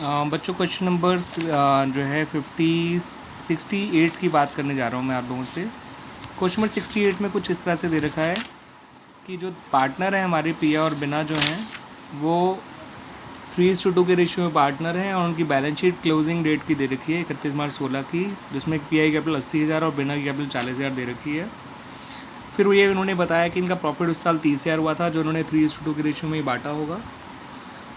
बच्चों question number जो है 68 की बात करने जा रहा हूँ मैं आप लोगों से। क्वेश्चन नंबर 68 में कुछ इस तरह से दे रखा है कि जो पार्टनर है हमारे पिया और बिना जो हैं वो 3:2 के रेशियो में पार्टनर हैं और उनकी बैलेंस शीट क्लोजिंग डेट की दे रखी है 31 मार्च 16 की, जिसमें पिया की कैपिटल 80,000 और बिना की कैपिटल 40,000 दे रखी है। फिर ये उन्होंने बताया कि इनका प्रॉफिट उस साल 30,000 हुआ था जो उन्होंने 3:2 के रेशियो में ही बांटा होगा,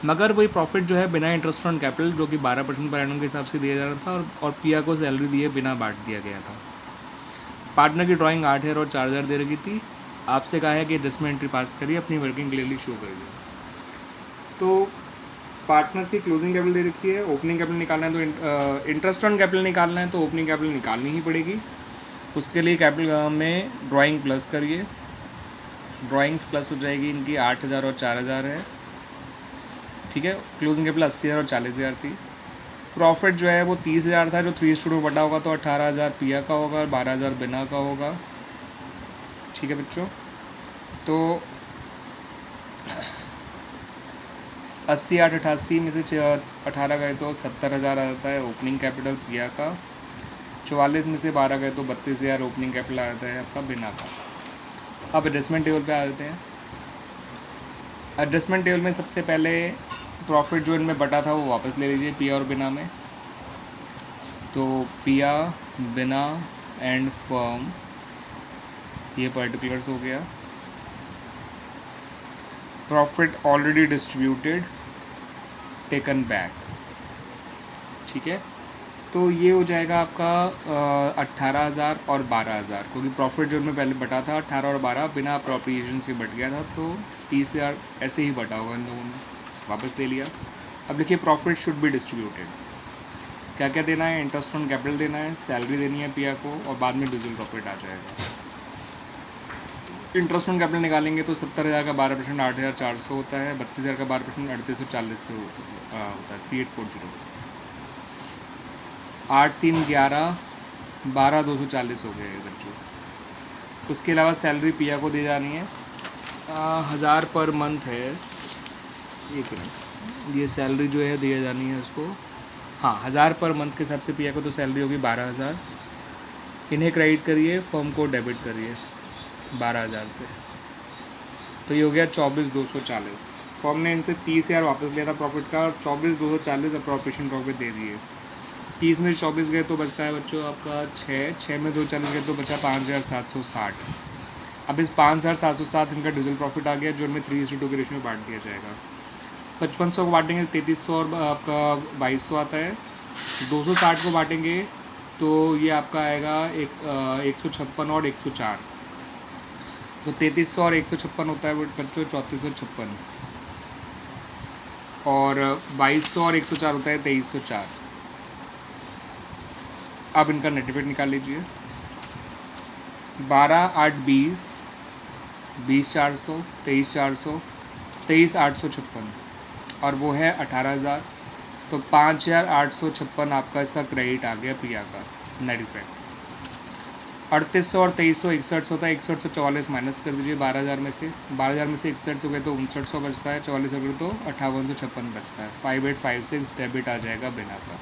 मगर वही प्रॉफिट जो है बिना इंटरेस्ट ऑन कैपिटल जो कि 12% पर एनम के हिसाब से दिया जा रहा था और पिया को सैलरी दिए बिना बांट दिया गया था। पार्टनर की ड्राइंग 8,000 और 4,000 दे रखी थी। आपसे कहा है कि एडजस्टमेंट एंट्री पास करिए, अपनी वर्किंग क्लियरली शो करिए। तो पार्टनर से क्लोजिंग कैपिटल दे रखी है, ओपनिंग कैपिटल निकालना है तो इंटरेस्ट ऑन कैपिटल निकालना है तो ओपनिंग कैपिटल निकालनी ही पड़ेगी। उसके लिए कैपिटल में ड्राइंग प्लस करिए, ड्राइंग्स प्लस हो जाएगी इनकी 8,000 और 4,000 है, ठीक है। क्लोजिंग कैपिटल 80,000 और 40,000 थी। प्रॉफिट जो है वो 30,000 था जो 3:2 में बटा होगा तो 18,000 पिया का होगा और 12,000 बिना का होगा, ठीक है बच्चों। तो 80, 8, 88 में से 18 गए तो 70,000 आ जाता है ओपनिंग कैपिटल पिया का। 44 में से 12 गए तो 32,000 ओपनिंग कैपिटल आ जाता है आपका बिना का। अब एडजस्टमेंट टेबल पे आ जाते हैं। एडजस्टमेंट टेबल में सबसे पहले प्रॉफिट जो इनमें बटा था वो वापस ले लीजिए पिया और बिना में। तो पिया, बिना एंड फर्म, ये पर्टिकुलर्स हो गया। Profit already distributed taken back, ठीक है। तो ये हो जाएगा आपका 18,000 और 12,000, क्योंकि प्रॉफिट जो इनमें पहले बटा था 18 और 12 बिना अप्रोप्रिएशन से बट गया था, तो 30,000 ऐसे ही बटा होगा इन लोगों ने, वापस ले लिया। अब देखिए प्रॉफिट शुड बी डिस्ट्रीब्यूटेड, क्या क्या देना है, इंटरेस्ट ऑन कैपिटल देना है, सैलरी देनी है पिया को और बाद में डिविजिबल प्रॉफिट आ जाएगा। इंटरेस्ट ऑन कैपिटल निकालेंगे तो 70,000 का 12% 8,400 होता है, 32,000 का 12% 3,840 से होता है 3,840। 8, 3, 11, 12,240 हो गए बच्चों। उसके अलावा सैलरी पिया को दी जानी है 1,000 पर मंथ है, एक मिनट, ये सैलरी जो है दी जानी है उसको, हाँ 1,000 पर मंथ के हिसाब से पिया को तो सैलरी होगी 12,000। इन्हें क्रेडिट करिए, फर्म को डेबिट करिए 12,000 से, तो ये हो गया 24,240। फर्म ने इनसे 30,000 वापस लिया था प्रॉफिट का और 24,240 अप्रोप्रिएशन प्रॉफिट दे दिए। 30 में 24 गए तो बचता है बच्चों आपका 6 में 240 गए तो बचा 5,760। अब इस 5,760 इनका डिविजिबल प्रॉफिट आ गया जो इनमें 3:2 के रेशियो में बांट दिया जाएगा। 5500 को बांटेंगे 3300 और आपका 2200 आता है। 260 को बांटेंगे तो ये आपका आएगा 156 और 104, तो 3300 और 156 होता है बच्चों 3456, और 2200 और 104 होता है 2304। अब इनका नेट इफेक्ट निकाल लीजिए। 12, 8, 20, 20,400, 23,400, 23,856 और वो है 18,000, तो 5,856 आपका इसका क्रेडिट आ गया पिया का नेट इफेक्ट। 3,800 और 2,300 61 होता है, 61 से 44 माइनस कर दीजिए 12,000 में से, 12,000 में से 61 हो गए तो 5900 बचता है, 44 हो गए तो 5856 बचता है। 5856 डेबिट आ जाएगा बिना का।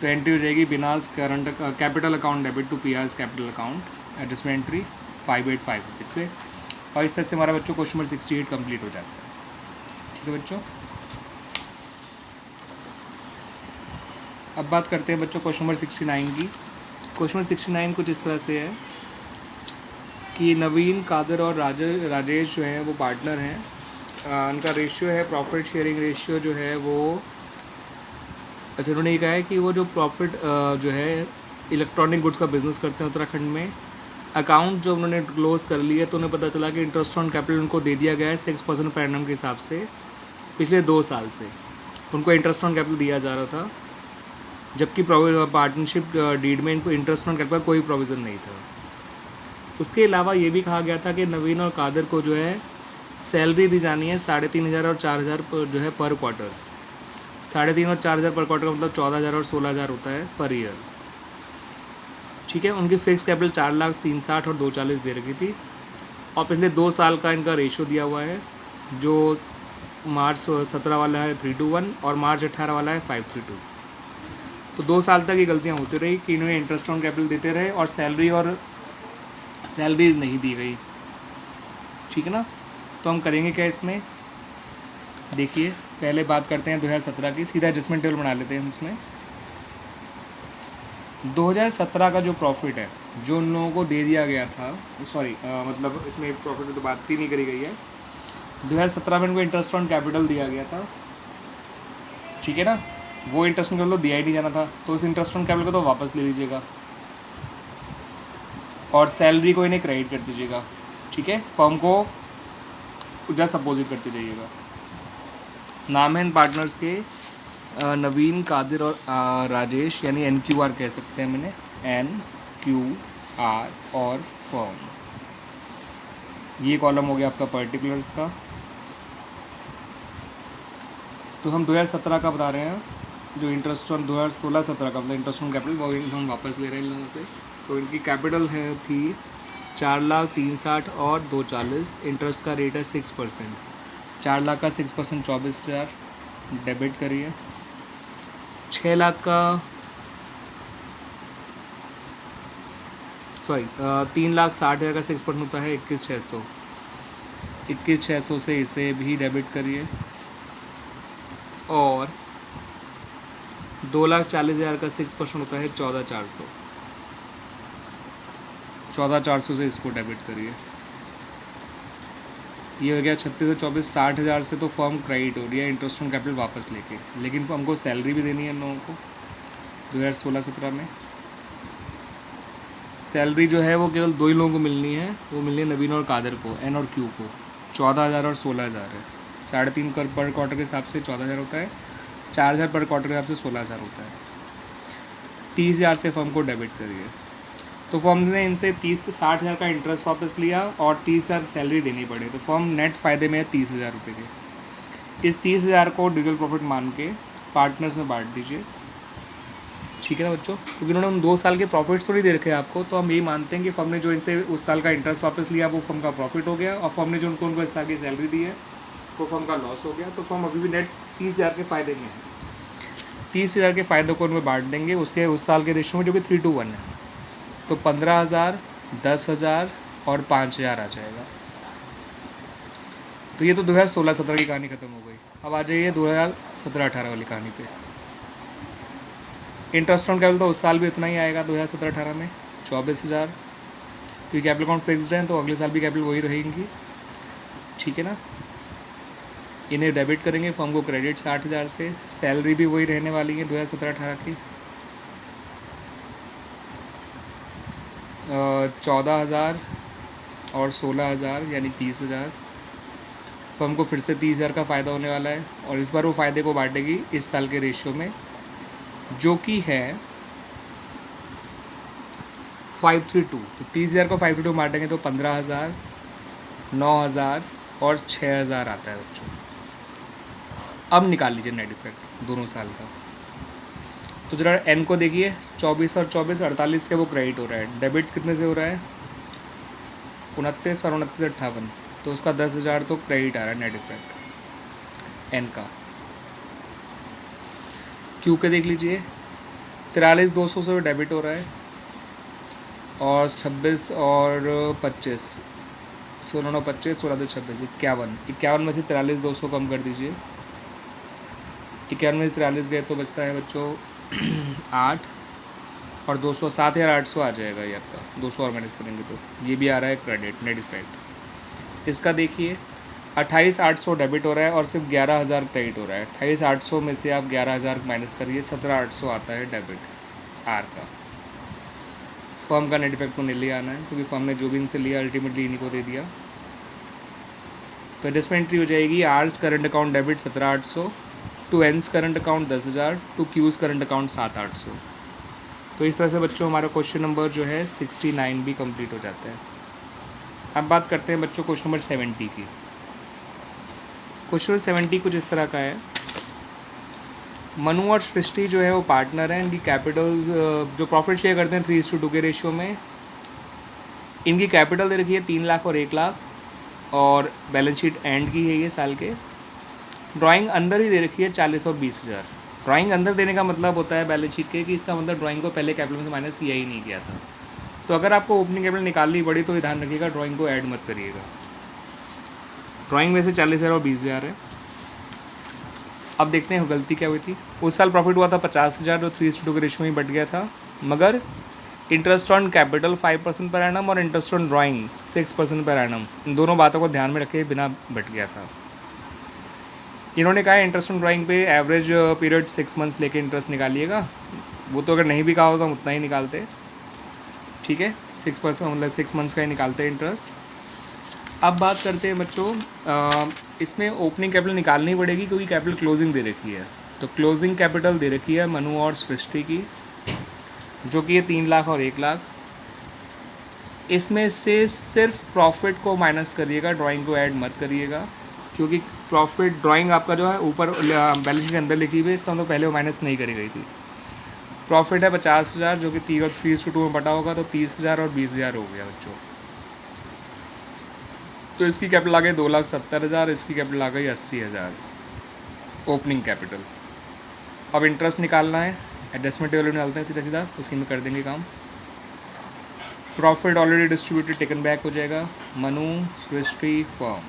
तो एंट्री हो जाएगी Bina's current capital account debit to Piya's capital account, adjustment entry 5856 से, और इस तरह से हमारा बच्चों क्वेश्चन नंबर 68 कंप्लीट हो जाता है, ठीक है बच्चों। अब बात करते हैं बच्चों क्वेश्चन नंबर 69 की। क्वेश्चन नंबर 69 कुछ इस तरह से है कि नवीन, कादर और राजेश जो है वो पार्टनर हैं। उनका रेशियो है, प्रॉफिट शेयरिंग रेशियो जो है वो, अच्छा उन्होंने ये कहा है कि वो जो प्रॉफिट जो है इलेक्ट्रॉनिक गुड्स का बिज़नेस करते हैं उत्तराखंड में, अकाउंट जो उन्होंने क्लोज कर लिया तो उन्हें पता चला कि इंटरेस्ट ऑन कैपिटल उनको दे दिया गया है 6% पर एनम के हिसाब से। पिछले 2 साल से उनको इंटरेस्ट ऑन कैपिटल दिया जा रहा था, जबकि पार्टनरशिप डीड में इनको इंटरेस्ट ऑन कैपिटल कोई प्रोविज़न नहीं था। उसके अलावा ये भी कहा गया था कि नवीन और कादर को जो है सैलरी दी जानी है 3,500 और 4,000 पर जो है पर क्वार्टर। 3,500 और 4,000 पर क्वार्टर का मतलब 14,000 और 16,000 होता है पर ईयर, ठीक है। उनकी फिक्स कैपिटल 4,60,000 और 240 दे रखी थी, और पिछले 2 साल का इनका रेशियो दिया हुआ है जो मार्च 17 वाला है 321 और मार्च 18 वाला है 532। तो 2 साल तक ये गलतियाँ होती रही कि इन्होंने इंटरेस्ट ऑन कैपिटल देते रहे और सैलरीज नहीं दी गई। ठीक है ना। तो हम करेंगे क्या इसमें, देखिए पहले बात करते हैं 2017 की, सीधा एडजस्टमेंट टेबल बना लेते हैं हम इसमें। 2017 का जो प्रॉफिट है जो उन लोगों को दे दिया गया था, सॉरी मतलब इसमें प्रॉफिट की तो बात ही नहीं करी गई है। 2017 में इनको इंटरेस्ट ऑन कैपिटल दिया गया था, ठीक है ना। वो इंटरेस्ट ऑन कैपिटल तो दिया ही नहीं जाना था, तो उस इंटरेस्ट ऑन कैपिटल को तो वापस ले लीजिएगा और सैलरी को इन्हें क्रेडिट कर दीजिएगा। ठीक है, फर्म को जस्ट अपोजिट करते जाइएगा। नाम है इन पार्टनर्स के नवीन, कादिर और राजेश, यानी NQR कह सकते हैं मैंने, NQR और फर्म। ये कॉलम हो गया आपका पर्टिकुलर्स का। तो हम 2017 का बता रहे हैं, जो इंटरेस्ट ऑन 2016-17 का मतलब इंटरेस्ट ऑन कैपिटल वो हम वापस ले रहे हैं इन लोगों से। तो इनकी कैपिटल है थी 4,63,60 और 240। इंटरेस्ट का रेट है 6%। 4 लाख का 6% 24,000 डेबिट करिए। 6 लाख का 3,60,000 का 6% होता है 21,600। 21,600 से इसे भी डेबिट करिए। और 2,40,000 का 6% होता है 14,400। 14,400 से इसको डेबिट करिए। ये हो गया 36 और 24, 60,000 से तो फर्म क्रेडिट हो रही है इंटरेस्ट ऑन कैपिटल वापस लेके, लेकिन फर्म को सैलरी भी देनी है इन लोगों को। 2016-17 में सैलरी जो है वो केवल 2 ही लोगों को मिलनी है, वो मिलनी है नवीन और कादर को, N और Q को। 14,000 और 16,000 है। 3.5 पर क्वार्टर के हिसाब से 14,000 होता है, 4,000 पर क्वार्टर के हिसाब से 16,000 होता है। 30,000 से फर्म को डेबिट करिए। तो फर्म ने इनसे 60,000 का इंटरेस्ट वापस लिया और 30,000 सैलरी देनी पड़ी, तो फर्म नेट फ़ायदे में है 30,000 रुपये के। इस 30,000 को डिविजिबल प्रॉफिट मान के पार्टनर्स में बांट दीजिए। ठीक है ना बच्चों, क्योंकि उन्होंने उन 2 साल के प्रॉफिट्स थोड़ी दे रखे हैं आपको, तो हम यही मानते हैं कि फर्म ने जो इनसे उस साल का इंटरेस्ट वापस लिया वो फर्म का प्रॉफिट हो गया, और फर्म ने जो उनको इस साल की सैलरी दी है वो फर्म का लॉस हो गया। तो फर्म अभी भी नेट 30,000 के फ़ायदे में है। 30,000 के फ़ायदे को उनमें बांट देंगे उसके उस साल के रेशो में, जो कि 3:1 है। तो 15,000, 10,000 और 5,000 आ जाएगा। तो ये तो 2016-17 की कहानी ख़त्म हो गई। अब आ जाइए 2017-18 वाली कहानी पे। इंटरेस्ट ऑन कैपिटल तो उस साल भी इतना ही आएगा 2017-18 में, 24,000, क्योंकि कैपिटल अकाउंट फिक्स्ड है तो अगले साल भी कैपिटल वही रहेंगी। ठीक है ना। इन्हें डेबिट करेंगे, फर्म को क्रेडिट 60,000 से, सैलरी भी वही रहने वाली है 2017-18 की। 14,000 और 16,000 यानी 30,000। फर्म को फिर से 30,000 का फ़ायदा होने वाला है, और इस बार वो फ़ायदे को बांटेगी इस साल के रेशियो में, जो कि है 532। तो 30,000 को 532 बांटेंगे तो 15,000, 9,000 और 6,000 आता है बच्चों। अब निकाल लीजिए नेट इफेक्ट दोनों साल का। तो जरा N को देखिए, 24 और 24, 48 से वो क्रेडिट हो रहा है। डेबिट कितने से हो रहा है? 29 और 29, 58। तो उसका 10,000 तो क्रेडिट आ रहा है नेट इफेक्ट N का। Q के देख लीजिए, 43,200 से वो डेबिट हो रहा है, और 26 और 25, 16 और 25, 16 तो 26, 51 में से 43,200 कम कर दीजिए। 51 में से 43 गए तो बचता है बच्चों 8 और 200, 7,800 आ जाएगा ये आपका। 200 और माइनस करेंगे तो ये भी आ रहा है क्रेडिट नेट इफेक्ट। इसका देखिए 28,800 डेबिट हो रहा है और सिर्फ 11,000 क्रेडिट हो रहा है। 28,800 में से आप 11,000 माइनस करिए, 17,800 आता है डेबिट आर का। फर्म का नेट इफेक्ट को नीले आना है, क्योंकि फर्म ने जो भी इनसे लिया अल्टीमेटली इन्हीं को दे दिया। तो एडजस्टमेंट एंट्री हो जाएगी R's current account debit 17,800, to N's current account 10,000, to Q's current account 7,800। तो इस तरह से बच्चों हमारा क्वेश्चन नंबर जो है 69 भी कंप्लीट हो जाता है। अब बात करते हैं बच्चों क्वेश्चन नंबर 70 की। क्वेश्चन नंबर 70 कुछ इस तरह का है। मनु और सृष्टि जो है वो पार्टनर हैं। इनकी कैपिटल्स जो प्रॉफिट शेयर करते हैं 3:2 के रेशियो में। इनकी कैपिटल दे रखी है 3 लाख और 1 लाख, और बैलेंस शीट एंड की है ये साल के। ड्राइंग अंदर ही दे रखी है 40 और 20,000। ड्राइंग अंदर देने का मतलब होता है बैलेंस शीट के कि इसका मतलब ड्राइंग को पहले कैपिटल में से माइनस किया ही नहीं किया था। तो अगर आपको ओपनिंग कैपिटल निकालनी पड़ी तो ध्यान रखिएगा ड्राइंग को ऐड मत करिएगा। ड्राइंग में से 40,000 और 20,000 है। अब देखते हैं गलती क्या हुई थी। उस साल प्रॉफिट हुआ था 50,000 जो 3:2 के रेशियो में बढ़ गया था, मगर interest on capital 5% per annum और interest on drawing 6% per annum, इन दोनों बातों को ध्यान में रखे बिना बढ़ गया था। इन्होंने कहा इंटरेस्ट ऑन ड्राइंग पे एवरेज पीरियड 6 मंथ्स लेके इंटरेस्ट निकालिएगा। वो तो अगर नहीं भी कहा होता हम उतना ही निकालते, ठीक है, 6% मतलब 6 मंथ्स का ही निकालते हैं इंटरेस्ट। अब बात करते हैं बच्चों, इसमें ओपनिंग कैपिटल निकालनी पड़ेगी क्योंकि कैपिटल क्लोजिंग दे रखी है। तो क्लोजिंग कैपिटल दे रखी है मनु और सृष्टि की, जो कि ये 3 लाख और 1 लाख। इसमें से सिर्फ प्रॉफिट को माइनस करिएगा, ड्राइंग को ऐड मत करिएगा, क्योंकि प्रॉफिट ड्राइंग आपका जो है ऊपर बैलेंस शीट के अंदर लिखी हुई है, इसका मतलब पहले वो माइनस नहीं करी गई थी। प्रॉफिट है 50,000 जो कि 3:2 में बटा होगा, तो 30,000 और 20,000 हो गया बच्चों। तो इसकी कैपिटल आ गई 2,70,000, इसकी कैपिटल आ गई 80,000 ओपनिंग कैपिटल। अब इंटरेस्ट निकालना है, एडजस्टमेंट टेबल में डालते हैं सीधा सीधा, उसी में कर देंगे काम। Profit already distributed taken back हो जाएगा, मनु सृष्टि फर्म,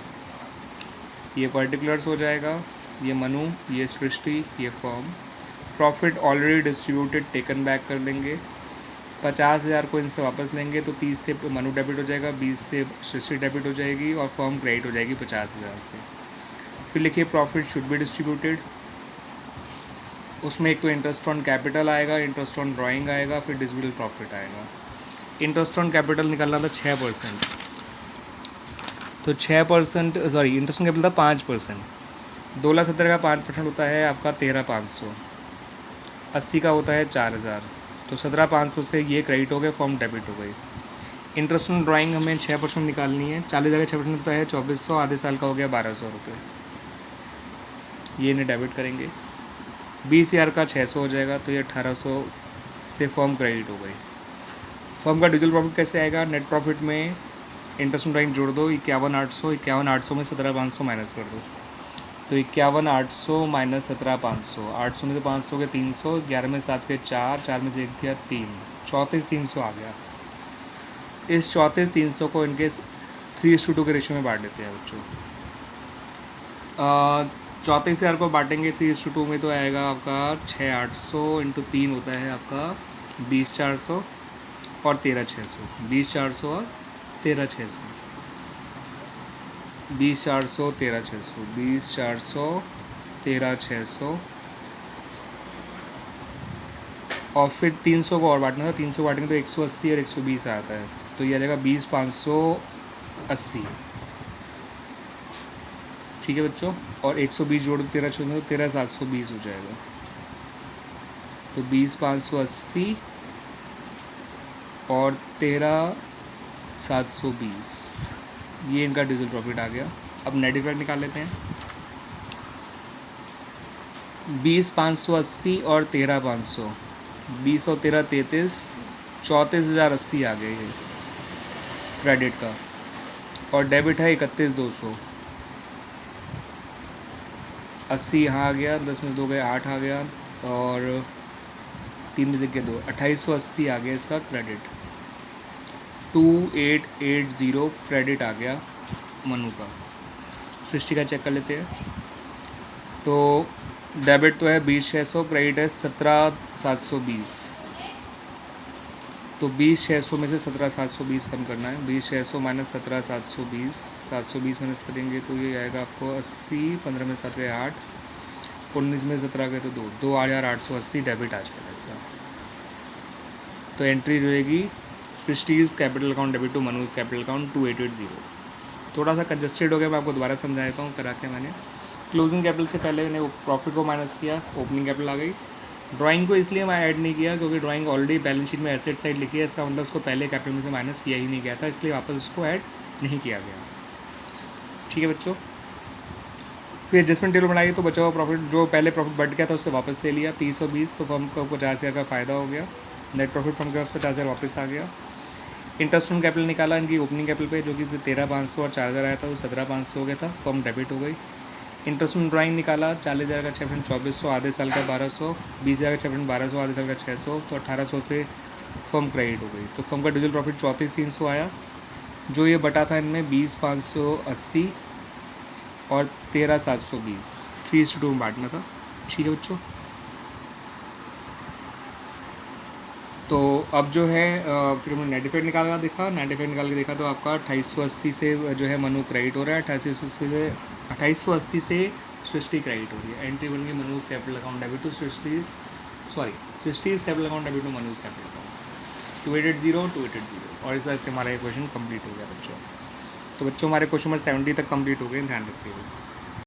ये पर्टिकुलर्स हो जाएगा, ये मनु, ये सृष्टि, ये firm. Profit already distributed taken back कर देंगे, 50,000 को इनसे वापस लेंगे तो 30 से मनु डेबिट हो जाएगा, 20 से सृष्टि डेबिट हो जाएगी और फर्म क्रेडिट हो जाएगी 50,000 से। फिर लिखिए प्रॉफिट शुड बी डिस्ट्रीब्यूटेड, उसमें एक तो इंटरेस्ट ऑन कैपिटल आएगा, इंटरेस्ट ऑन ड्राइंग आएगा, फिर डिस्ट्रीब्यूटेड प्रॉफिट आएगा। इंटरेस्ट ऑन कैपिटल निकालना था 6%, तो 6% सॉरी इंटरेस्ट ऑन कैपिटल था 5%। 2,70,000 का 5% होता है आपका 13,500, 80 का होता है 4,000, तो 17,500 से ये क्रेडिट हो गए, फॉर्म डेबिट हो गई। इंटरेस्ट ऑन ड्राइंग हमें 6% निकालनी है, 40,000 का 6% होता है 2,400, आधे साल का हो गया 1,200 रुपये, ये इन्हें डेबिट करेंगे। 20,000 का 600 हो जाएगा, तो ये 1,800 से फॉर्म क्रेडिट हो गई। फॉर्म का डिजिटल प्रॉफिट कैसे आएगा, नेट प्रॉफिट में इंटरेस्ट ऑन ड्राइंग जोड़ दो, 51,800, 51,800 में 17,500 माइनस कर दो, तो 51,800 माइनस 17,500, 800 में से 500 के 300, 11 में 7 के 4, 4 में से 1 गया 3, 34,300 आ गया। इस 34,300 को इनके 3:2 के रेशियो में बांट देते हैं बच्चों। 34,000 को बांटेंगे 3:2 में तो आएगा आपका 6,800 इंटू 3 होता है आपका 20,400 और 13,600, 20,400 और 13,600, 20,400 13,600, 20,400 13,600, और फिर 300 को और बांटना था, 300 बांटेंगे तो 180 और 120 आता है, तो ये आ जाएगा 20,580, ठीक है बच्चों। और 120 जोड़ दो 13,600 में तो 13,720 हो जाएगा, तो 20,580 और 13,720, ये इनका डिजिटल प्रॉफिट आ गया। अब नेट इफेक्ट निकाल लेते हैं। 20,580 और 13,500, 20 और 13 33, 34,080 आ गए ये क्रेडिट का, और डेबिट है 31,200, 80 यहाँ आ गया, 10 में 2 गए 8 आ गया, और 3 में के 2, 2880 आ गया इसका क्रेडिट। 2880 क्रेडिट आ गया मनु का। सृष्टि का चेक कर लेते हैं। तो डेबिट तो है 20,600, क्रेडिट है 17,720, तो 20,600 में से 17,720 कम करना है। 20,600 माइनस 17,720, 720 माइनस करेंगे तो ये आएगा आपको 80, 15 में 7 गए 8, 19 में 17 गए तो 2,880 डेबिट आ जाएगा इसका। तो एंट्री रहेगी Srishti's capital account debit to Manu's capital account 2880। थोड़ा सा कंजस्टेड हो गया, मैं आपको दोबारा समझा देता हूँ करा के मैंने। क्लोजिंग कैपिटल से पहले मैंने प्रॉफिट को माइनस किया, ओपनिंग कैपिटल आ गई। ड्राइंग को इसलिए मैं ऐड नहीं किया क्योंकि ड्राइंग ऑलरेडी बैलेंस शीट में एसेट साइड लिखी है, इसका मतलब उसको पहले कैपिटल में से माइनस किया ही नहीं गया था, इसलिए वापस उसको ऐड नहीं किया गया। ठीक है बच्चों, फिर एडजस्टमेंट टेबल बनाई तो बचा हुआ प्रॉफिट जो पहले प्रॉफिट बढ़ गया था उससे वापस ले लिया 320, तो फर्म को 50,000 का फ़ायदा हो गया। नेट प्रॉफिट फर्म के पास 50,000 वापस आ गया। इंटरेस्ट ऑन कैपिटल निकाला इनकी ओपनिंग कैपिटल पे, जो कि 13,500 और 4,000 आया था, तो 17,500 हो गया था, फर्म डेबिट हो गई। इंटरेस्ट ऑन ड्राइंग निकाला, 40,000 का 6%, आधे साल का 1200, 20,000 का 6%, आधे साल का 600, तो 1800 से फर्म क्रेडिट हो गई। तो फर्म का डिजिटल प्रॉफिट 34,300 आया। जो ये बटा था इनमें 20,580 और 13,720, 3:2 में बांटना था। ठीक है बच्चों, तो अब जो है फिर हमने नेट इफेक्ट निकाल के देखा तो आपका 2880 से जो है मनु क्रेडिट हो रहा है, 2880 से सृष्टि क्रेडिट हो रही है। एंट्री बन गई Manu's capital account debit to Srishti capital account debit to Manu's capital account 2880 और इस तरह से हमारा ये क्वेश्चन कंप्लीट हो गया बच्चों। तो बच्चों हमारे क्वेश्चन नंबर 70 तक कंप्लीट हो गए, ध्यान रखिएगा।